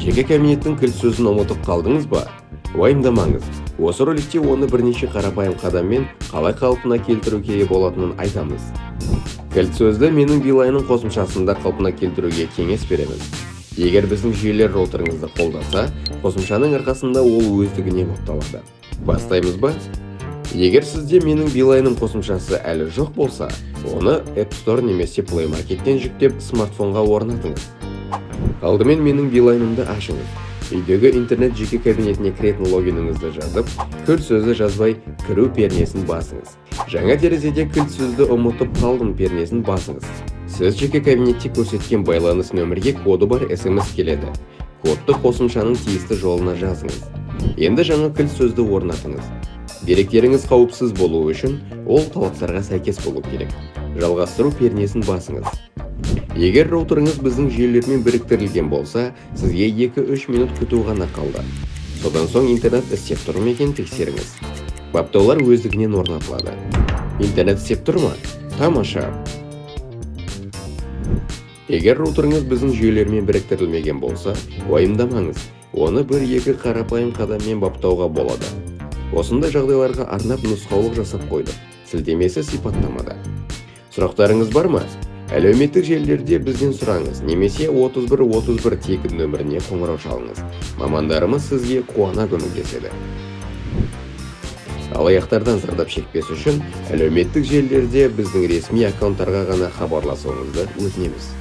Жеке кабинеттің кілт сөзін ұмытып қалдыңыз ба? Уайымдамаңыз. Осы роликте оны бірнеше қарапайым қадаммен қалай қалпына келтіруге болатынын айтамыз. Кілт сөзді менің Билайнның қосымшасында қалпына келтіруге кеңес береміз. Егер біздің жүйелер роутеріңізді қолдаса, қосымшаның арқасында ол өздігінен бапталады. Бастаймыз ба? Егер сізде менің Билайнның қосымшасы әлі жоқ болса, оны App Store немесе Play Market'тен жүктеп смартфонға орнатыңыз. Алдымен менің Билайнымды ашыңыз. Үйдегі интернет жеке кабинетіне кіретін логиніңізді жазып, кілт сөзді жазбай кіру пернесін басыңыз. Жаңа терезеде кілт сөзді ұмытып қалдым пернесін басыңыз. Сіз жеке кабинетте көрсеткен байланыс нөмірге коды бар SMS келеді. Кодты қосымшаның тиісті жолына жазыңыз. Енді жаңа кілт сөзді орнатыңыз. Деректеріңіз қауіпсіз болу үшін ол талаптарға сәйкес болу керек. Жалғастыру пернесін басыңыз. Егер роутеріңіз біздің жүйелермен біріктірілген болса, сізге 2-3 минут күту ғана қалды. Содан соң интернет істеп тұр ма екенін тексеріңіз. Баптаулар өздігінен орнатылады. Интернет істеп тұр ма? Тамаша. Егер роутеріңіз біздің жүйелермен біріктірілмеген болса, уайымдамаңыз. Оны 1-2 қарапайым қадаммен баптауға болады. Осындай жағдайларға арнап нұсқаулық жасап қойдық. Сілтемесі сипаттамада. Сұрақтарыңыз бар ма? Әлеуметтік желілерде бізден сұраңыз, немесе 31-31 тегін нөміріне қоңырау шалыңыз. Мамандарымыз сізге қуана көмектеседі. Алаяқтардан зардап шекпес үшін әлеуметтік желілерде біздің ресми аккаунттарға ғана хабарласуыңызды өтінеміз.